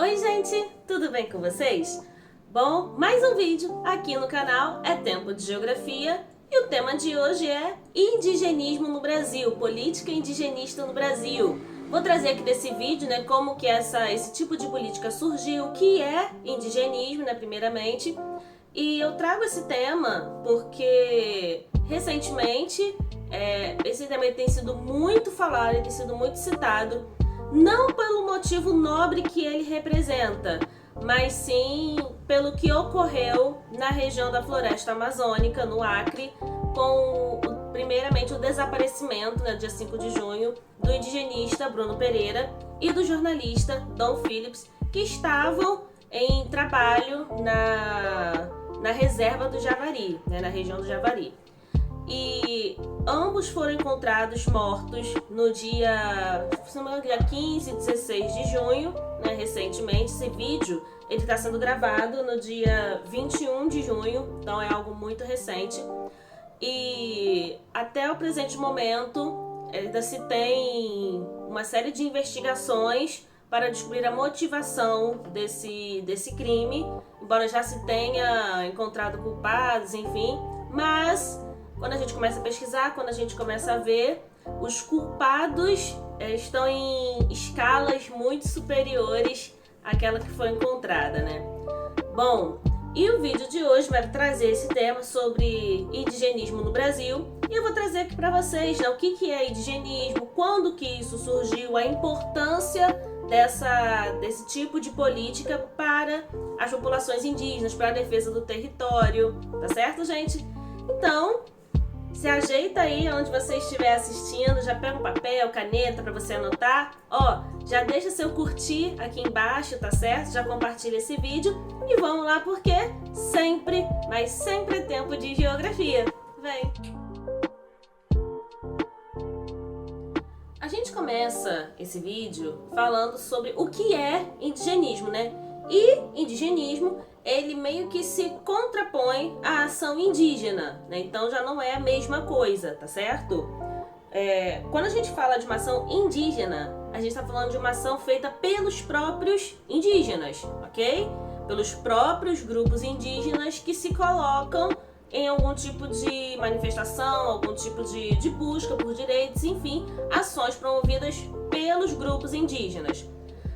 Oi gente, tudo bem com vocês? Bom, mais um vídeo aqui no canal é Tempo de Geografia e o tema de hoje é indigenismo no Brasil, política indigenista no Brasil. Vou trazer aqui nesse vídeo, como que esse tipo de política surgiu, o que é indigenismo, primeiramente. E eu trago esse tema porque recentemente esse tema tem sido muito falado, tem sido muito citado, não pelo motivo nobre que ele representa, mas sim pelo que ocorreu na região da Floresta Amazônica, no Acre, com primeiramente o desaparecimento, dia 5 de junho, do indigenista Bruno Pereira e do jornalista Dom Phillips, que estavam em trabalho na reserva do Javari, na região do Javari. E ambos foram encontrados mortos no dia 15 e 16 de junho, recentemente. Esse vídeo está sendo gravado no dia 21 de junho, então é algo muito recente. E até o presente momento ainda se tem uma série de investigações para descobrir a motivação desse crime, embora já se tenha encontrado culpados, enfim, mas quando a gente começa a pesquisar, quando a gente começa a ver, os culpados estão em escalas muito superiores àquela que foi encontrada, Bom, e o vídeo de hoje vai trazer esse tema sobre indigenismo no Brasil. E eu vou trazer aqui para vocês o que é indigenismo, quando que isso surgiu, a importância desse tipo de política para as populações indígenas, para a defesa do território, tá certo, gente? Então, se ajeita aí onde você estiver assistindo, já pega um papel, caneta para você anotar. Já deixa seu curtir aqui embaixo, tá certo? Já compartilha esse vídeo e vamos lá porque sempre, mas sempre é tempo de geografia. Vem! A gente começa esse vídeo falando sobre o que é indigenismo, E indigenismo, ele meio que se contrapõe à ação indígena, Então já não é a mesma coisa, tá certo? Quando a gente fala de uma ação indígena, a gente está falando de uma ação feita pelos próprios indígenas, ok? Pelos próprios grupos indígenas que se colocam em algum tipo de manifestação, algum tipo de busca por direitos, enfim, ações promovidas pelos grupos indígenas.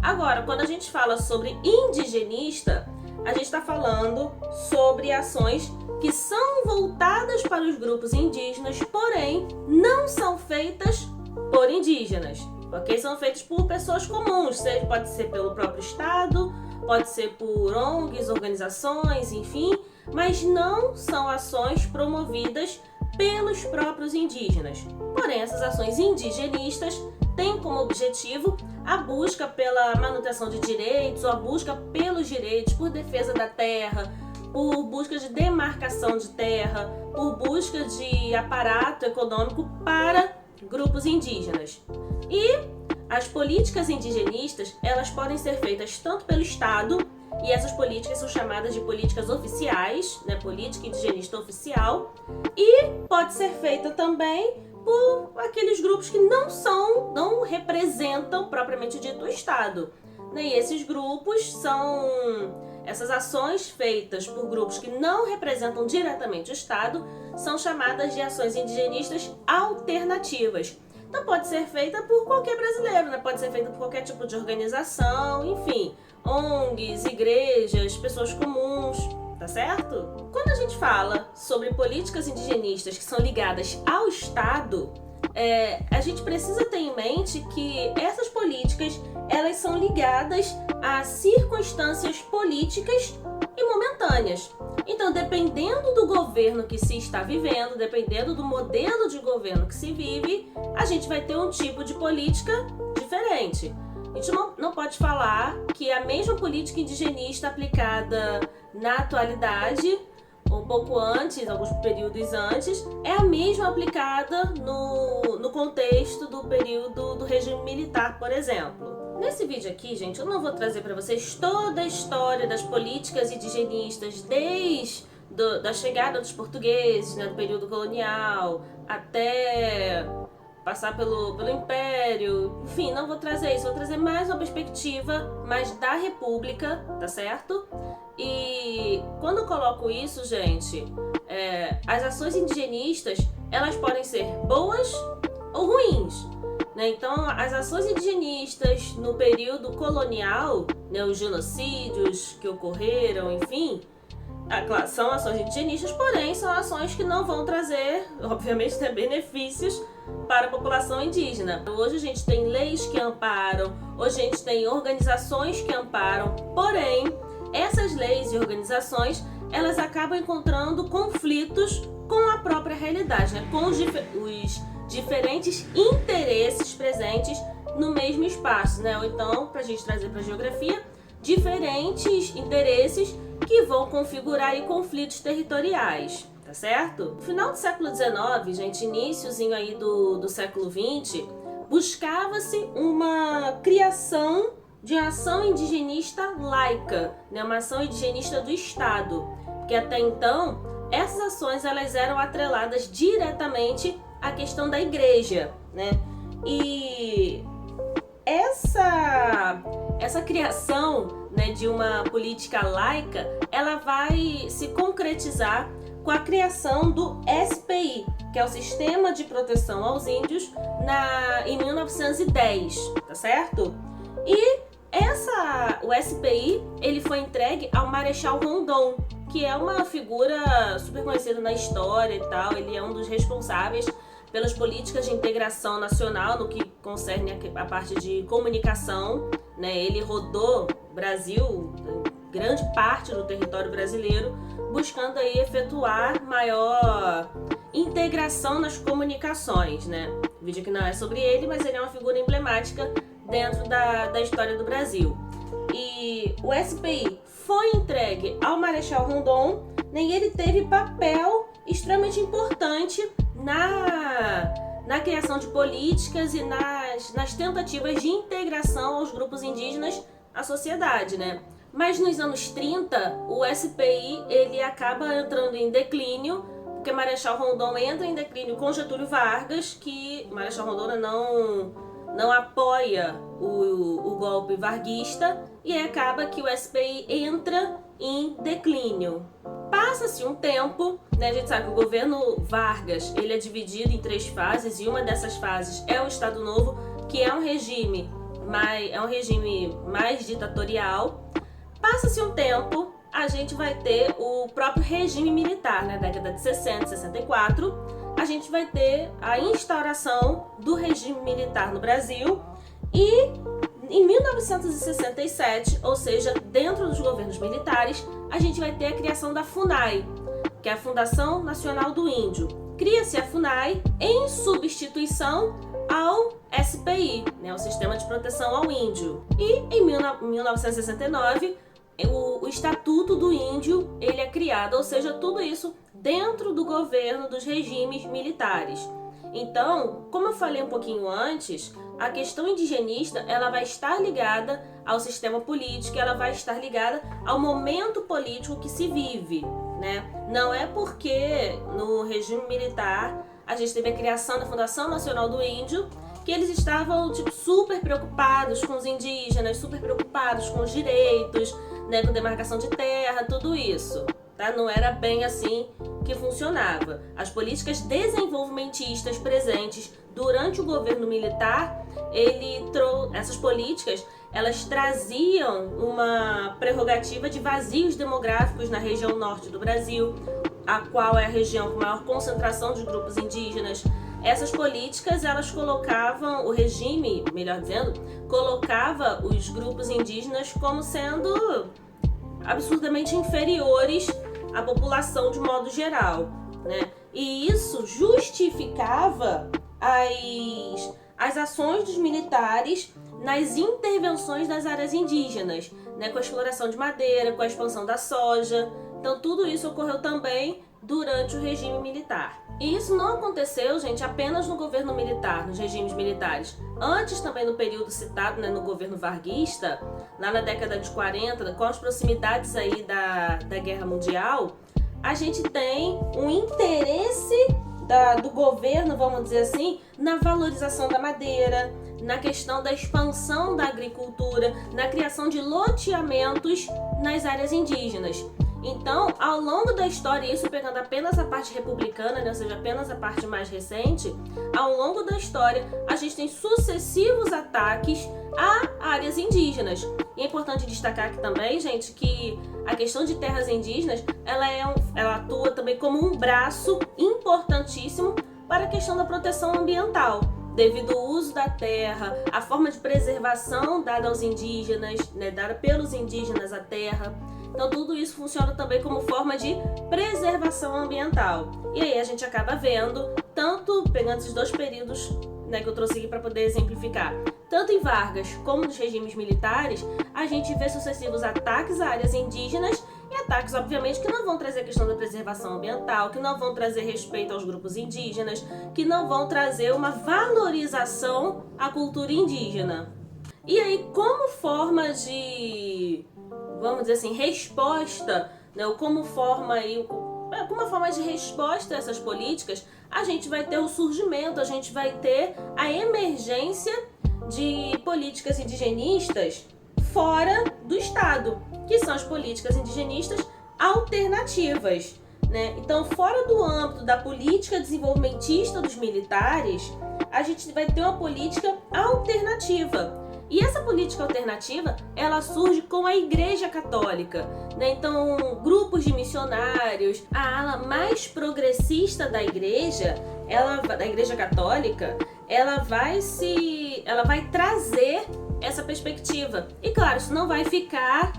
Agora, quando a gente fala sobre indigenista, a gente está falando sobre ações que são voltadas para os grupos indígenas, porém não são feitas por indígenas, ok? São feitas por pessoas comuns, pode ser pelo próprio Estado, pode ser por ONGs, organizações, enfim, mas não são ações promovidas pelos próprios indígenas. Porém, essas ações indigenistas têm como objetivo a busca pela manutenção de direitos, ou a busca pelos direitos, por defesa da terra, por busca de demarcação de terra, por busca de aparato econômico para grupos indígenas. E as políticas indigenistas, elas podem ser feitas tanto pelo Estado, e essas políticas são chamadas de políticas oficiais, política indigenista oficial, e pode ser feita também por aqueles grupos que não representam propriamente dito o Estado. E esses grupos essas ações feitas por grupos que não representam diretamente o Estado são chamadas de ações indigenistas alternativas. Então pode ser feita por qualquer brasileiro, Pode ser feita por qualquer tipo de organização, enfim, ONGs, igrejas, pessoas comuns, tá certo? Quando a gente fala sobre políticas indigenistas que são ligadas ao Estado, a gente precisa ter em mente que essas políticas, elas são ligadas a circunstâncias políticas e momentâneas. Então, dependendo do governo que se está vivendo, dependendo do modelo de governo que se vive, a gente vai ter um tipo de política diferente. A gente não pode falar que a mesma política indigenista aplicada na atualidade, um pouco antes, alguns períodos antes, é a mesma aplicada no contexto do período do regime militar, por exemplo. Nesse vídeo aqui, gente, eu não vou trazer para vocês toda a história das políticas indigenistas desde da chegada dos portugueses, do período colonial, até passar pelo Império, enfim, não vou trazer isso, vou trazer mais uma perspectiva mais da República, tá certo? E quando eu coloco isso, gente, as ações indigenistas, elas podem ser boas ou ruins, né? Então, as ações indigenistas no período colonial, né, os genocídios que ocorreram, enfim, claro, são ações indigenistas, porém são ações que não vão trazer, obviamente, né, benefícios para a população indígena. Hoje a gente tem leis que amparam, hoje a gente tem organizações que amparam, porém essas leis e organizações, elas acabam encontrando conflitos com a própria realidade, né, com os diferentes interesses presentes no mesmo espaço, né? Ou então, para a gente trazer para a geografia, diferentes interesses que vão configurar aí conflitos territoriais, tá certo? No final do século XIX, gente, iniciozinho aí do século XX, buscava-se uma criação de uma ação indigenista laica, né? Uma ação indigenista do Estado, porque até então essas ações elas eram atreladas diretamente à questão da igreja, né? E essa criação, né, de uma política laica, ela vai se concretizar com a criação do SPI, que é o Sistema de Proteção aos Índios, em 1910, tá certo? E o SPI, ele foi entregue ao Marechal Rondon, que é uma figura super conhecida na história e tal. Ele é um dos responsáveis pelas políticas de integração nacional no que concerne a parte de comunicação, né? Ele rodou o Brasil, grande parte do território brasileiro, buscando aí efetuar maior integração nas comunicações, né? O vídeo aqui não é sobre ele, mas ele é uma figura emblemática dentro da história do Brasil. E o SPI foi entregue ao Marechal Rondon, né, e ele teve papel extremamente importante na criação de políticas e nas tentativas de integração aos grupos indígenas à sociedade, né? Mas nos anos 30, o SPI ele acaba entrando em declínio, porque Marechal Rondon entra em declínio com Getúlio Vargas, que Marechal Rondon não apoia o golpe varguista, e acaba que o SPI entra em declínio. Passa-se um tempo, né, a gente sabe que o governo Vargas ele é dividido em 3 fases, e uma dessas fases é o Estado Novo, que é um regime mais ditatorial. Passa-se um tempo, a gente vai ter o próprio regime militar, na década de 60, 64, a gente vai ter a instauração do regime militar no Brasil, e em 1967, ou seja, dentro dos governos militares, a gente vai ter a criação da FUNAI, que é a Fundação Nacional do Índio. Cria-se a FUNAI em substituição ao SPI, né, o Sistema de Proteção ao Índio. E em 1969, o Estatuto do Índio ele é criado, ou seja, tudo isso dentro do governo dos regimes militares. Então, como eu falei um pouquinho antes, a questão indigenista ela vai estar ligada ao sistema político, ela vai estar ligada ao momento político que se vive, né? Não é porque no regime militar a gente teve a criação da Fundação Nacional do Índio que eles estavam super preocupados com os indígenas, super preocupados com os direitos, né, com demarcação de terra, tudo isso. Tá? Não era bem assim que funcionava. As políticas desenvolvimentistas presentes durante o governo militar, essas políticas, elas traziam uma prerrogativa de vazios demográficos na região norte do Brasil, a qual é a região com maior concentração de grupos indígenas. Essas políticas, elas colocavam, o regime, melhor dizendo, colocava os grupos indígenas como sendo absurdamente inferiores à população de modo geral, né? E isso justificava as ações dos militares nas intervenções das áreas indígenas, né? Com a exploração de madeira, com a expansão da soja. Então tudo isso ocorreu também durante o regime militar. E isso não aconteceu, gente, apenas no governo militar, nos regimes militares. Antes também no período citado, né, no governo varguista, lá na década de 40, com as proximidades aí da Guerra Mundial, a gente tem um interesse do governo, vamos dizer assim, na valorização da madeira, na questão da expansão da agricultura, na criação de loteamentos nas áreas indígenas. Então, ao longo da história, isso pegando apenas a parte republicana, né, ou seja, apenas a parte mais recente, ao longo da história, a gente tem sucessivos ataques a áreas indígenas. E é importante destacar aqui também, gente, que a questão de terras indígenas, ela atua também como um braço importantíssimo para a questão da proteção ambiental, devido ao uso da terra, a forma de preservação dada aos indígenas, né, dada pelos indígenas à terra. Então tudo isso funciona também como forma de preservação ambiental. E aí a gente acaba vendo, tanto pegando esses dois períodos, né, que eu trouxe aqui para poder exemplificar, tanto em Vargas como nos regimes militares, a gente vê sucessivos ataques a áreas indígenas e ataques, obviamente, que não vão trazer a questão da preservação ambiental, que não vão trazer respeito aos grupos indígenas, que não vão trazer uma valorização à cultura indígena. E aí, como forma de, vamos dizer assim, resposta, né, ou como forma de resposta a essas políticas, a gente vai ter o surgimento, a gente vai ter a emergência de políticas indigenistas fora do Estado, que são as políticas indigenistas alternativas, né? Então, fora do âmbito da política desenvolvimentista dos militares, a gente vai ter uma política alternativa. E essa política alternativa, ela surge com a Igreja Católica, né? Então, grupos de missionários, a ala mais progressista da Igreja Católica, ela vai trazer essa perspectiva. E claro, isso não vai ficar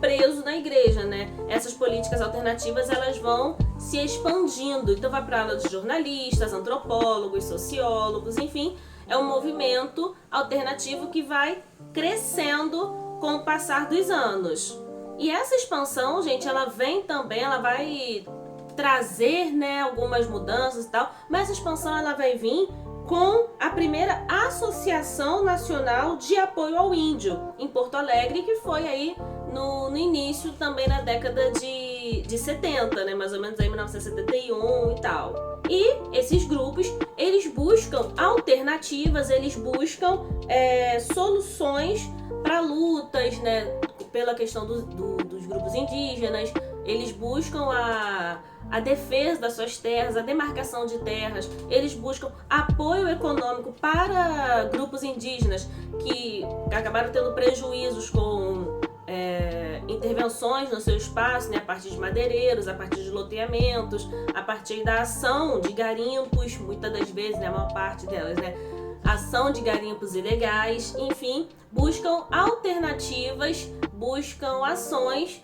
preso na igreja, né? Essas políticas alternativas, elas vão se expandindo. Então vai para a ala de jornalistas, antropólogos, sociólogos, enfim, é um movimento alternativo que vai crescendo com o passar dos anos. E essa expansão, gente, ela vai trazer, né, algumas mudanças e tal, mas essa expansão ela vai vir com a primeira Associação Nacional de Apoio ao Índio, em Porto Alegre, que foi aí no início também na década de 70, né, mais ou menos aí 1971 e tal. E esses grupos, eles buscam alternativas, eles buscam soluções para lutas, né, pela questão dos grupos indígenas, eles buscam a defesa das suas terras, a demarcação de terras, eles buscam apoio econômico para grupos indígenas que acabaram tendo prejuízos com intervenções no seu espaço, né, a partir de madeireiros, a partir de loteamentos, a partir da ação de garimpos, muitas das vezes, né, a maior parte delas, né, ação de garimpos ilegais, enfim, buscam alternativas, buscam ações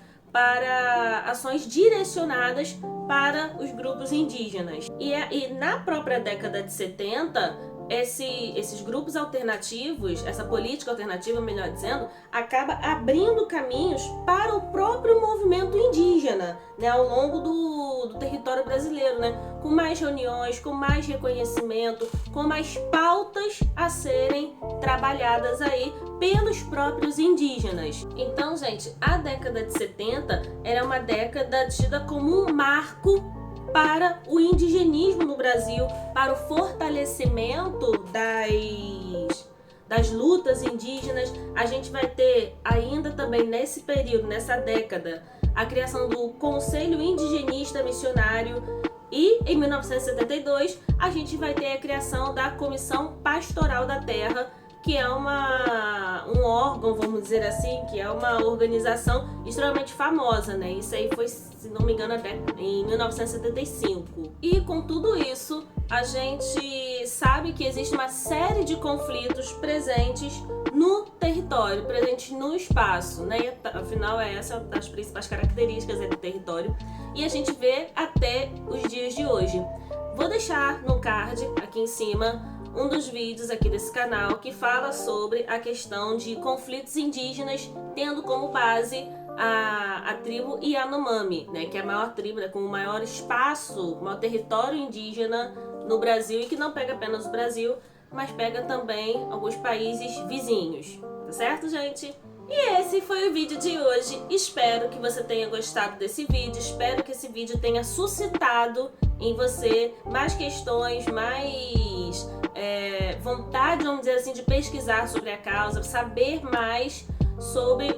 direcionadas para os grupos indígenas. E na própria década de 70, esses grupos alternativos, essa política alternativa, melhor dizendo, acaba abrindo caminhos para o próprio movimento indígena, né, ao longo do território brasileiro, né, com mais reuniões, com mais reconhecimento, com mais pautas a serem trabalhadas aí pelos próprios indígenas. Então, gente, a década de 70 era uma década tida como um marco para o indigenismo no Brasil, para o fortalecimento das lutas indígenas. A gente vai ter ainda também nesse período, nessa década, a criação do Conselho Indigenista Missionário e em 1972 a gente vai ter a criação da Comissão Pastoral da Terra, que é um órgão, vamos dizer assim, que é uma organização extremamente famosa, né? Isso aí foi, se não me engano, até em 1975. E com tudo isso, a gente sabe que existe uma série de conflitos presentes no território, presentes no espaço, né? E, afinal, é essa das principais características do território. E a gente vê até os dias de hoje. Vou deixar no card, aqui em cima, um dos vídeos aqui desse canal que fala sobre a questão de conflitos indígenas, tendo como base a tribo Yanomami, né, que é a maior tribo, né, com o maior espaço, o maior território indígena no Brasil, e que não pega apenas o Brasil, mas pega também alguns países vizinhos. Tá certo, gente? E esse foi o vídeo de hoje. Espero que você tenha gostado desse vídeo. Espero que esse vídeo tenha suscitado em você mais questões, mais vontade, vamos dizer assim, de pesquisar sobre a causa, saber mais sobre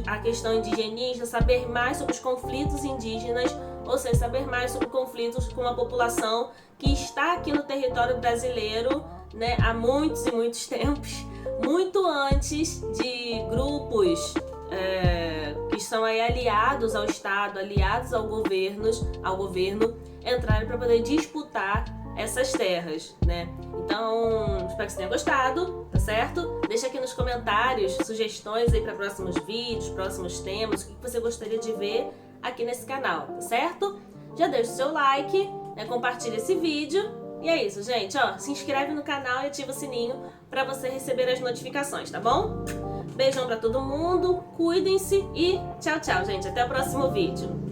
a questão indigenista, saber mais sobre os conflitos indígenas, ou seja, saber mais sobre conflitos com a população que está aqui no território brasileiro, né, há muitos e muitos tempos, muito antes de grupos que são aí aliados ao Estado, aliados ao governo entrarem para poder disputar essas terras, né? Então, espero que você tenha gostado, tá certo? Deixa aqui nos comentários sugestões aí para próximos vídeos, próximos temas, o que você gostaria de ver aqui nesse canal, tá certo? Já deixa o seu like, né? Compartilha esse vídeo. E é isso, gente, ó, se inscreve no canal e ativa o sininho para você receber as notificações, tá bom? Beijão para todo mundo, cuidem-se e tchau, tchau, gente. Até o próximo vídeo.